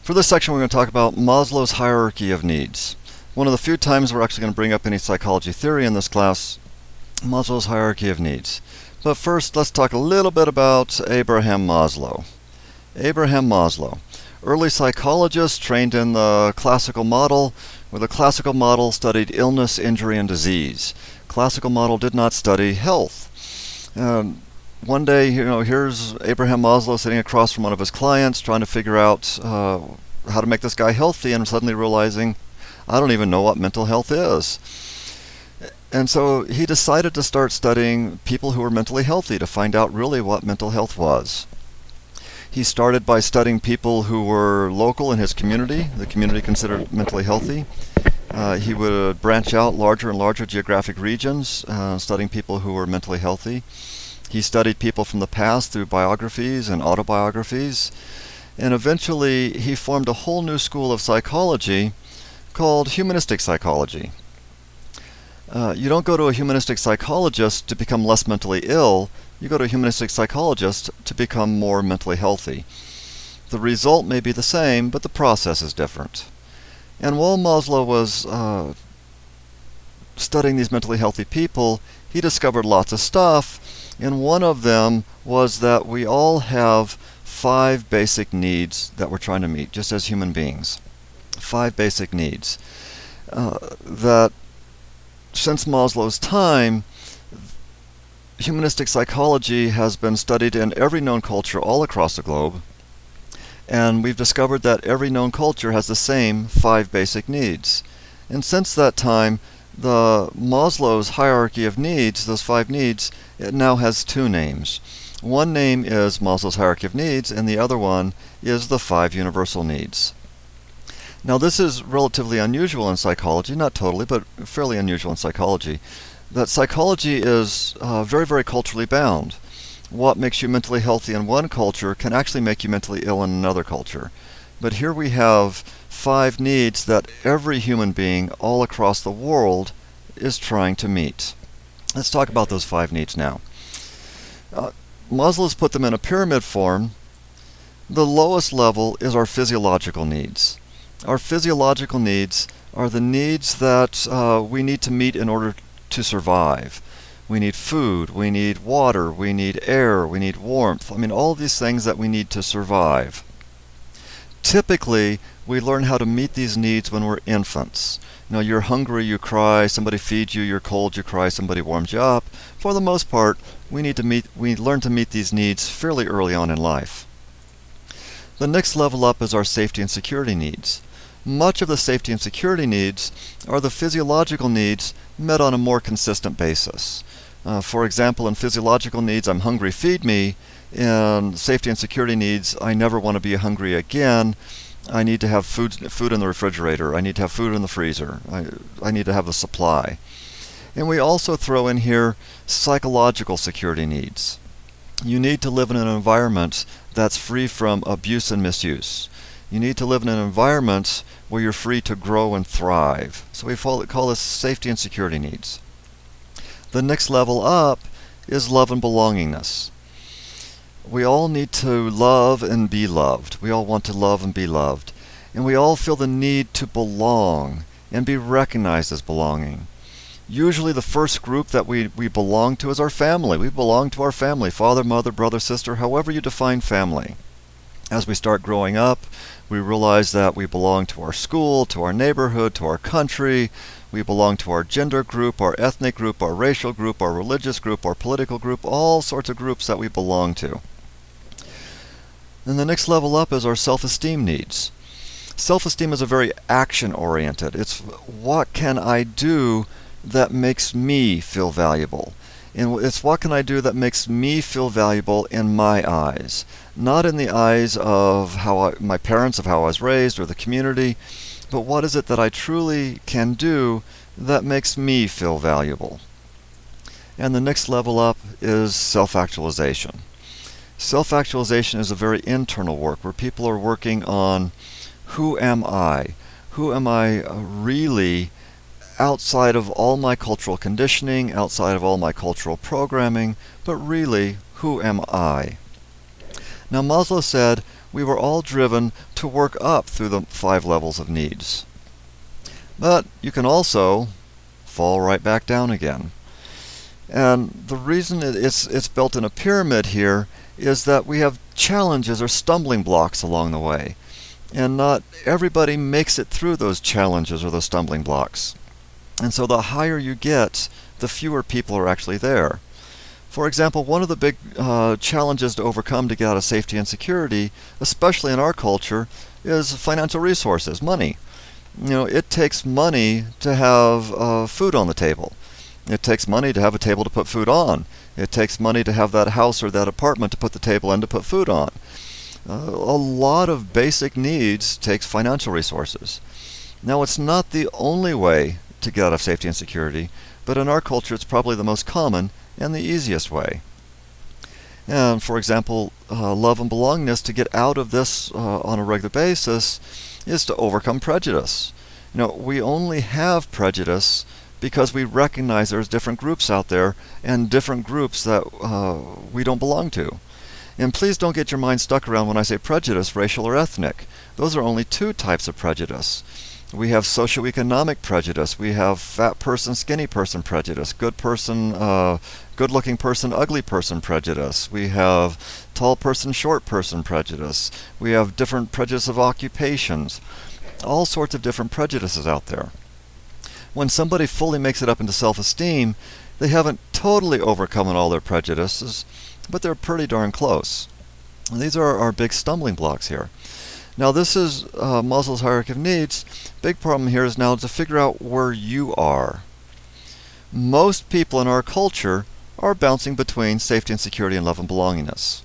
For this section, we're going to talk about Maslow's hierarchy of needs. One of the few times we're actually going to bring up any psychology theory in this class, Maslow's hierarchy of needs. But first, let's talk a little bit about Abraham Maslow. Abraham Maslow, early psychologist trained in the classical model, where the classical model studied illness, injury, and disease. Classical model did not study health. One day, here's Abraham Maslow sitting across from one of his clients trying to figure out how to make this guy healthy, and suddenly realizing, I don't even know what mental health is. And so he decided to start studying people who were mentally healthy to find out really what mental health was. He started by studying people who were local in his community, the community considered mentally healthy. He would branch out larger and larger geographic regions, studying people who were mentally healthy. He studied people from the past through biographies and autobiographies. And eventually he formed a whole new school of psychology called humanistic psychology. You don't go to a humanistic psychologist to become less mentally ill. You go to a humanistic psychologist to become more mentally healthy. The result may be the same, but the process is different. And while Maslow was studying these mentally healthy people, he discovered lots of stuff, and one of them was that we all have 5 basic needs that we're trying to meet, just as human beings. 5 basic needs. That since Maslow's time, humanistic psychology has been studied in every known culture all across the globe, and we've discovered that every known culture has the same 5 basic needs. And since that time, the Maslow's hierarchy of needs, those 5 needs, it now has 2 names. One name is Maslow's hierarchy of needs, and the other one is the 5 universal needs. Now this is relatively unusual in psychology, not totally, but fairly unusual in psychology, that psychology is very, very culturally bound. What makes you mentally healthy in one culture can actually make you mentally ill in another culture. But here we have 5 needs that every human being all across the world is trying to meet. Let's talk about those 5 needs now. Maslow's put them in a pyramid form. The lowest level is our physiological needs. Our physiological needs are the needs that we need to meet in order to survive. We need food, we need water, we need air, we need warmth. I mean, all these things that we need to survive. Typically, we learn how to meet these needs when we're infants. You're hungry, you cry, somebody feeds you, you're cold, you cry, somebody warms you up. For the most part, we learn to meet these needs fairly early on in life. The next level up is our safety and security needs. Much of the safety and security needs are the physiological needs met on a more consistent basis. For example, in physiological needs, I'm hungry, feed me. In safety and security needs, I never want to be hungry again. I need to have food in the refrigerator. I need to have food in the freezer. I need to have the supply. And we also throw in here psychological security needs. You need to live in an environment that's free from abuse and misuse. You need to live in an environment where you're free to grow and thrive. So we call this safety and security needs. The next level up is love and belongingness. We all need to love and be loved. We all want to love and be loved. And we all feel the need to belong and be recognized as belonging. Usually the first group that we belong to is our family. We belong to our family, father, mother, brother, sister, however you define family. As we start growing up, we realize that we belong to our school, to our neighborhood, to our country. We belong to our gender group, our ethnic group, our racial group, our religious group, our political group, all sorts of groups that we belong to. Then the next level up is our self-esteem needs. Self-esteem is a very action-oriented. It's what can I do that makes me feel valuable. And it's what can I do that makes me feel valuable in my eyes. Not in the eyes of my parents, of how I was raised, or the community, but what is it that I truly can do that makes me feel valuable. And the next level up is self-actualization. Self-actualization is a very internal work where people are working on who am I? Who am I really outside of all my cultural conditioning, outside of all my cultural programming, but really, who am I? Now Maslow said, we were all driven to work up through the 5 levels of needs. But you can also fall right back down again. And the reason it's built in a pyramid here is that we have challenges or stumbling blocks along the way. And not everybody makes it through those challenges or those stumbling blocks. And so the higher you get, the fewer people are actually there. For example, one of the big challenges to overcome to get out of safety and security, especially in our culture, is financial resources, money. You know, it takes money to have food on the table. It takes money to have a table to put food on. It takes money to have that house or that apartment to put the table in to put food on. A lot of basic needs takes financial resources. Now, it's not the only way to get out of safety and security, but in our culture it's probably the most common and the easiest way. And for example, love and belongingness, to get out of this on a regular basis, is to overcome prejudice. You know, we only have prejudice because we recognize there's different groups out there and different groups that we don't belong to. And please don't get your mind stuck around when I say prejudice, racial or ethnic. Those are only 2 types of prejudice. We have socioeconomic prejudice. We have fat person, skinny person prejudice. Good person, good-looking person, ugly person prejudice. We have tall person, short person prejudice. We have different prejudice of occupations. All sorts of different prejudices out there. When somebody fully makes it up into self-esteem, they haven't totally overcome all their prejudices, but they're pretty darn close. And these are our big stumbling blocks here. Now this is Maslow's hierarchy of needs. Big problem here is now to figure out where you are. Most people in our culture are bouncing between safety and security and love and belongingness.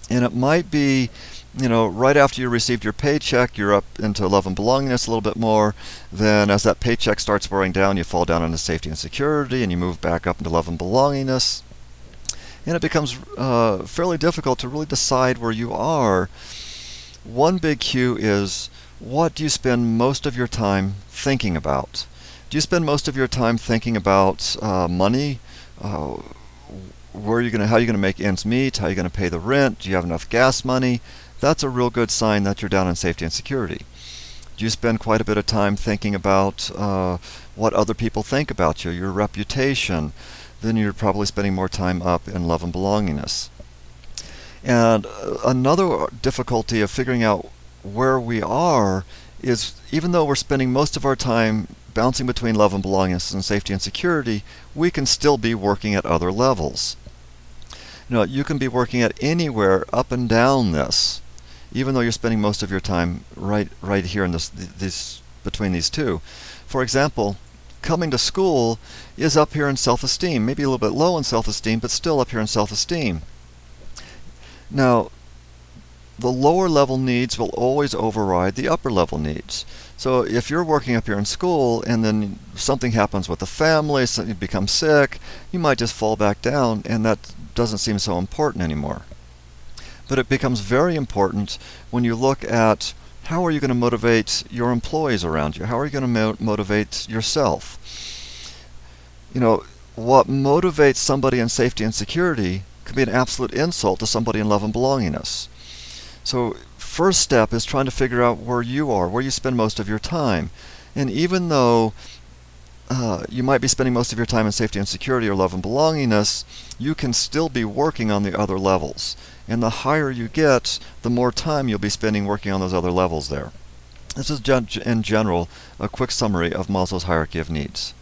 And it might be, you know, right after you received your paycheck, you're up into love and belongingness a little bit more. Then as that paycheck starts wearing down, you fall down into safety and security, and you move back up into love and belongingness. And it becomes fairly difficult to really decide where you are. One big cue is, what do you spend most of your time thinking about? Do you spend most of your time thinking about money? How are you going to make ends meet? How are you going to pay the rent? Do you have enough gas money? That's a real good sign that you're down in safety and security. Do you spend quite a bit of time thinking about what other people think about you, your reputation? Then you're probably spending more time up in love and belongingness. And another difficulty of figuring out where we are is, even though we're spending most of our time bouncing between love and belongingness and safety and security, we can still be working at other levels. You know, you can be working at anywhere up and down this, even though you're spending most of your time right here in this between these 2. For example, coming to school is up here in self-esteem, maybe a little bit low in self-esteem, but still up here in self-esteem. Now, the lower level needs will always override the upper level needs. So if you're working up here in school and then something happens with the family, so you become sick, you might just fall back down, and that doesn't seem so important anymore. But it becomes very important when you look at, how are you going to motivate your employees around you? How are you going to motivate yourself? You know, what motivates somebody in safety and security could be an absolute insult to somebody in love and belongingness. So first step is trying to figure out where you are, where you spend most of your time. And even though you might be spending most of your time in safety and security or love and belongingness, you can still be working on the other levels. And the higher you get, the more time you'll be spending working on those other levels there. This is in general a quick summary of Maslow's hierarchy of needs.